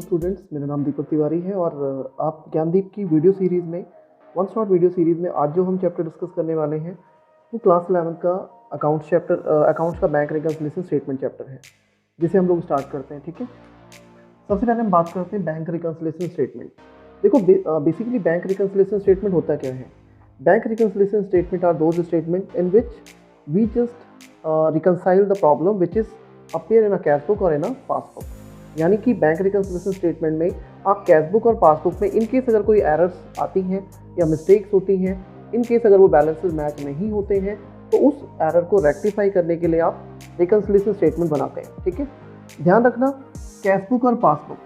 Students, मेरा नाम दीपक तिवारी है और आप ज्ञानदीप की वीडियो सीरीज़ में वन शॉट वीडियो सीरीज़ में आज जो हम चैप्टर डिस्कस करने वाले हैं वो क्लास 11 का अकाउंट्स का बैंक रिकन्सिलिएशन स्टेटमेंट चैप्टर है, जिसे हम लोग स्टार्ट करते हैं। ठीक है, सबसे पहले हम बात करते हैं बैंक रिकन्सिलिएशन स्टेटमेंट। देखो, बेसिकली बैंक रिकन्सिलिएशन स्टेटमेंट होता क्या है। Bank reconciliation statement are those statement in which we just reconcile the problem which is appear in a cash book और इन अ पासबुक। यानी कि बैंक रिकन्सिलिएशन स्टेटमेंट में आप cash book और passbook में इन केस अगर कोई errors आती हैं या मिस्टेक्स होती हैं, इन केस अगर वो बैलेंसेस मैच नहीं होते हैं, तो उस एरर को रेक्टिफाई करने के लिए आप रिकन्सिलिएशन स्टेटमेंट बनाते हैं। ठीक है, ध्यान रखना, कैश बुक और पासबुक।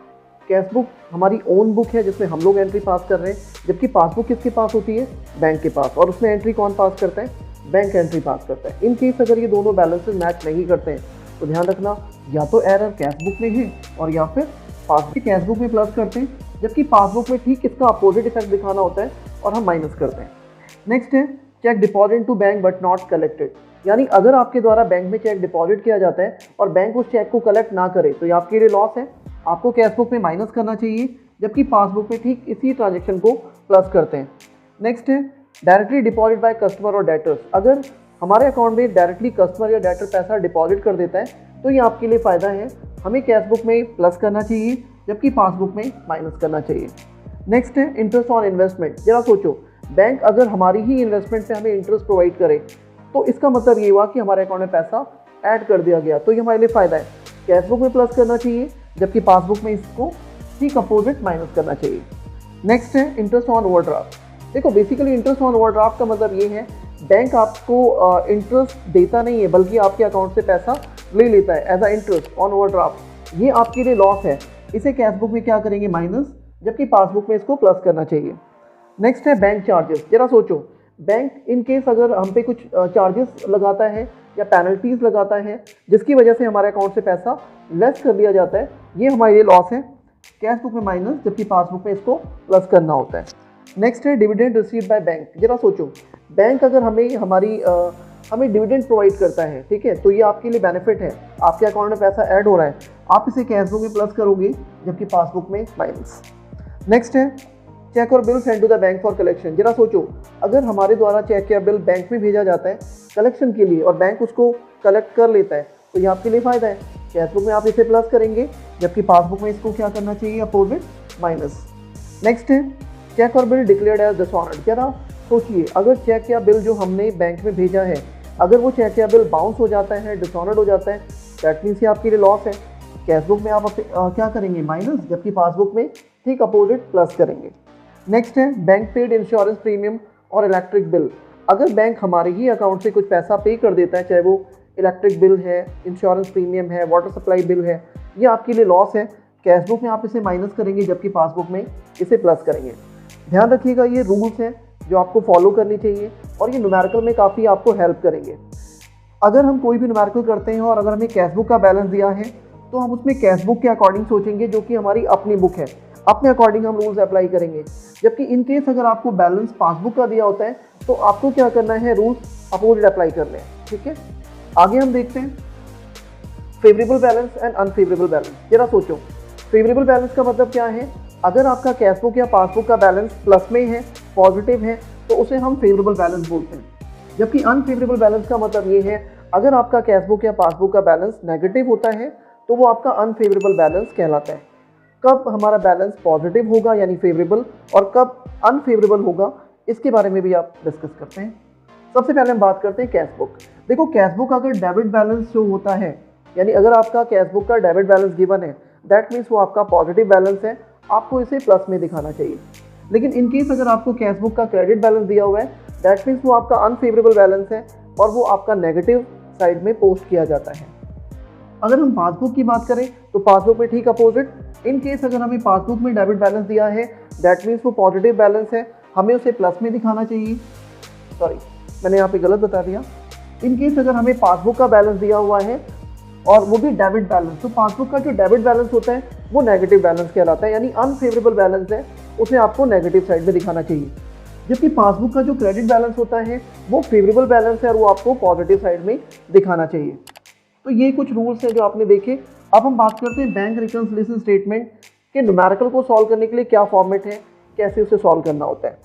कैश बुक हमारी ओन बुक है जिसमें हम लोग एंट्री पास कर रहे हैं, जबकि पासबुक किसके पास होती है? बैंक के पास। और उसमें एंट्री कौन पास करता है? बैंक एंट्री पास करता है। इन केस अगर ये दोनों बैलेंसेस मैच नहीं करते हैं तो ध्यान रखना, या तो एरर कैश बुक में है और या फिर पासबुक कैश बुक में प्लस करते हैं, जबकि पासबुक में ठीक इसका अपोजिट इफेक्ट दिखाना होता है और हम माइनस करते हैं। नेक्स्ट है cheque deposit to bank but not collected. यानी अगर आपके द्वारा बैंक में चेक डिपॉजिट किया जाता है और बैंक उस चेक को कलेक्ट ना करे तो ये आपके लिए लॉस है, आपको कैश बुक में माइनस करना चाहिए, जबकि पासबुक में ठीक इसी ट्रांजेक्शन को प्लस करते हैं। नेक्स्ट है डायरेक्टली डिपॉजिट बाय कस्टमर और डेटर्स। अगर हमारे अकाउंट में डायरेक्टली कस्टमर या डेटर पैसा डिपॉजिट कर देता है तो ये आपके लिए फ़ायदा है, हमें कैश बुक में प्लस करना चाहिए जबकि पासबुक में माइनस करना चाहिए। नेक्स्ट है इंटरेस्ट ऑन इन्वेस्टमेंट। जरा सोचो, बैंक अगर हमारी ही इन्वेस्टमेंट पे हमें इंटरेस्ट प्रोवाइड करे तो इसका मतलब ये हुआ कि हमारे अकाउंट में पैसा ऐड कर दिया गया, तो ये हमारे लिए फ़ायदा है। कैश बुक में प्लस करना चाहिए जबकि पासबुक में इसको ठीक अपोजिट माइनस करना चाहिए। नेक्स्ट है इंटरेस्ट ऑन ओवरड्राफ्ट। देखो, बेसिकली इंटरेस्ट ऑन ओवरड्राफ्ट का मतलब ये है बैंक आपको इंटरेस्ट देता नहीं है बल्कि आपके अकाउंट से पैसा ले लेता है as a interest on overdraft. ये आपके लिए लॉस है, इसे कैश बुक में क्या करेंगे? माइनस, जबकि पासबुक में इसको प्लस करना चाहिए। नेक्स्ट है बैंक चार्जेस। जरा सोचो, बैंक इन केस अगर हम पे कुछ चार्जेस लगाता है या पेनल्टीज लगाता है जिसकी वजह से हमारे अकाउंट से पैसा लेस कर दिया जाता है, ये हमारे लिए लॉस है, कैश बुक में माइनस जबकि पासबुक में इसको प्लस करना होता है। नेक्स्ट है डिविडेंड रिसीव्ड बाय बैंक। जरा सोचो, बैंक अगर हमें डिविडेंड प्रोवाइड करता है, ठीक है, तो ये आपके लिए बेनिफिट है, आपके अकाउंट में पैसा ऐड हो रहा है, आप इसे कैश बुक में प्लस करोगे जबकि पासबुक में माइनस। नेक्स्ट है चेक और bill send to the bank for collection. जरा सोचो, अगर हमारे द्वारा चेक या बिल बैंक में भेजा जाता है कलेक्शन के लिए और बैंक उसको कलेक्ट कर लेता है तो ये आपके लिए फ़ायदा है, कैश बुक में आप इसे प्लस करेंगे जबकि पासबुक में इसको क्या करना चाहिए? Opposite, minus. नेक्स्ट है चेक और बिल डिक्लेयर्ड एज डिसऑनर्ड। जरा सोचिए, अगर चेक या बिल जो हमने बैंक में भेजा है, अगर वो चेक या बिल बाउंस हो जाता है, डिसऑनर्ड हो जाता है, दैट मीन्स ये आपके लिए लॉस है, कैश बुक में आप क्या करेंगे? माइनस, जबकि पासबुक में ठीक अपोजिट प्लस करेंगे। नेक्स्ट है बैंक पेड इंश्योरेंस प्रीमियम और इलेक्ट्रिक बिल। अगर बैंक हमारे ही अकाउंट से कुछ पैसा पे कर देता है, चाहे वो इलेक्ट्रिक बिल है, इंश्योरेंस प्रीमियम है, वाटर सप्लाई बिल है, ये आपके लिए लॉस है, कैश बुक में आप इसे माइनस करेंगे जबकि पासबुक में इसे प्लस करेंगे। ध्यान रखिएगा, ये रूल्स हैं जो आपको फॉलो करनी चाहिए और ये न्यूमेरिकल में काफ़ी आपको हेल्प करेंगे। अगर हम कोई भी न्यूमेरिकल करते हैं और अगर हमें कैश बुक का बैलेंस दिया है तो हम उसमें कैश बुक के अकॉर्डिंग सोचेंगे जो कि हमारी अपनी बुक है, अपने अकॉर्डिंग हम रूल्स अप्लाई करेंगे। जबकि इन केस अगर आपको बैलेंस पासबुक का दिया होता है तो आपको क्या करना है? रूल्स अपोजिट अप्लाई करने हैं। ठीक है, आगे हम देखते हैं favourable balance and unfavourable balance. जरा सोचो, फेवरेबल बैलेंस का मतलब क्या है? अगर आपका कैश बुक या पासबुक का बैलेंस प्लस में है, पॉजिटिव है, तो उसे हम फेवरेबल बैलेंस बोलते हैं। जबकि अनफेवरेबल बैलेंस का मतलब ये है, अगर आपका कैश बुक या पासबुक का बैलेंस नेगेटिव होता है तो वो आपका अनफेवरेबल बैलेंस कहलाता है। कब हमारा बैलेंस पॉजिटिव होगा यानी फेवरेबल और कब अनफेवरेबल होगा, इसके बारे में भी आप डिस्कस करते हैं। सबसे पहले हम बात करते हैं कैश बुक। देखो, कैश बुक अगर डेबिट बैलेंस जो होता है, यानी अगर आपका कैश बुक का डेबिट बैलेंस गिवन है, दैट मीन्स वो आपका पॉजिटिव बैलेंस है, आपको इसे प्लस में दिखाना चाहिए। लेकिन इन केस अगर आपको कैश बुक का क्रेडिट बैलेंस दिया हुआ है, दैट मीन्स वो आपका अनफेवरेबल बैलेंस है और वो आपका नेगेटिव साइड में पोस्ट किया जाता है। अगर हम पासबुक की बात करें तो पासबुक में ठीक अपोजिट। इन केस अगर हमें पासबुक में डेबिट बैलेंस दिया है, दैट मीन्स वो पॉजिटिव बैलेंस है, हमें उसे प्लस में दिखाना चाहिए। सॉरी, मैंने यहाँ पे गलत बता दिया। इन केस अगर हमें पासबुक का बैलेंस दिया हुआ है और वो भी डेबिट बैलेंस, तो पासबुक का जो डेबिट बैलेंस होता है वो नेगेटिव बैलेंस कहलाता है, यानी अनफेवरेबल बैलेंस है, उसे आपको नेगेटिव साइड में दिखाना चाहिए। जबकि पासबुक का जो क्रेडिट बैलेंस होता है वो फेवरेबल बैलेंस है और वो आपको पॉजिटिव साइड में दिखाना चाहिए। तो ये कुछ रूल्स हैं जो आपने देखे। अब हम बात करते हैं बैंक रिकन्सिलिएशन स्टेटमेंट कि न्यूमेरिकल को सॉल्व करने के लिए क्या फॉर्मेट है, कैसे उसे सॉल्व करना होता है।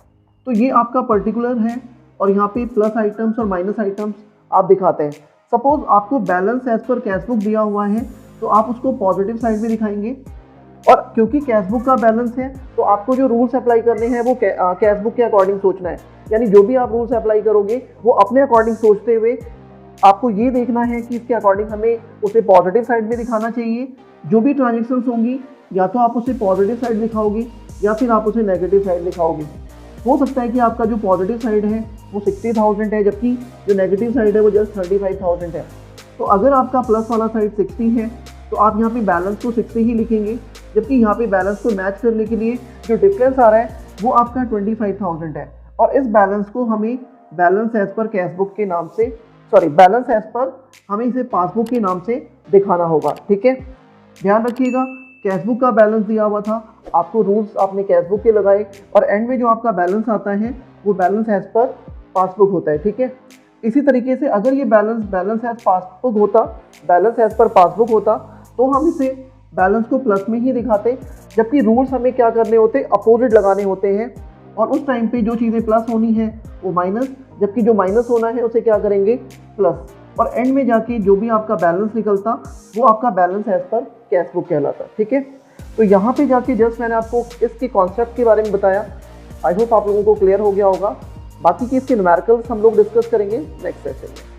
तो ये आपका पर्टिकुलर है और यहाँ पे प्लस आइटम्स और माइनस आइटम्स आप दिखाते हैं। सपोज आपको balance as per cash book दिया हुआ है तो आप उसको पॉजिटिव साइड में दिखाएंगे, और क्योंकि कैश बुक का बैलेंस है तो आपको जो रूल्स अप्लाई करने हैं वो कैश बुक के अकॉर्डिंग सोचना है। यानी जो भी आप रूल्स अप्लाई करोगे वो अपने अकॉर्डिंग सोचते हुए आपको ये देखना है कि इसके अकॉर्डिंग हमें उसे पॉजिटिव साइड में दिखाना चाहिए। जो भी ट्रांजेक्शन्स होंगी या तो आप उसे पॉजिटिव साइड दिखाओगे या फिर आप उसे नेगेटिव साइड दिखाओगे। हो सकता है कि आपका जो पॉजिटिव साइड है वो 60,000 है, जबकि जो नेगेटिव साइड है वो जस्ट 35,000 है। तो अगर आपका प्लस वाला साइड 60 है तो आप यहाँ पे बैलेंस को 60 ही लिखेंगे, जबकि यहाँ पे बैलेंस को मैच करने के लिए जो डिफरेंस आ रहा है वो आपका 25,000 है। और इस बैलेंस को हमें balance as per cash book के नाम से, बैलेंस एज पर हमें इसे पासबुक के नाम से दिखाना होगा। ठीक है, ध्यान रखिएगा, कैश बुक का बैलेंस दिया हुआ था, आपको रूल्स आपने कैश बुक के लगाए और एंड में जो आपका बैलेंस आता है वो बैलेंस एज पर पासबुक होता है। ठीक है, इसी तरीके से अगर ये बैलेंस एज पासबुक होता, बैलेंस एज पर पासबुक होता तो हम इसे बैलेंस को प्लस में ही दिखाते, जबकि रूल्स हमें क्या करने होते, अपोजिट लगाने होते हैं। और उस टाइम पे जो चीज़ें प्लस होनी है वो माइनस, जबकि जो माइनस होना है उसे क्या करेंगे, प्लस। और एंड में जाके जो भी आपका बैलेंस निकलता वो आपका balance as per cash book कहलाता। ठीक है, तो यहाँ पे जाके जस्ट मैंने आपको इसके कॉन्सेप्ट के बारे में बताया। आई होप आप लोगों को क्लियर हो गया होगा। बाकी की इसके न्यूमेरिकल्स हम लोग डिस्कस करेंगे नेक्स्ट सेशन में।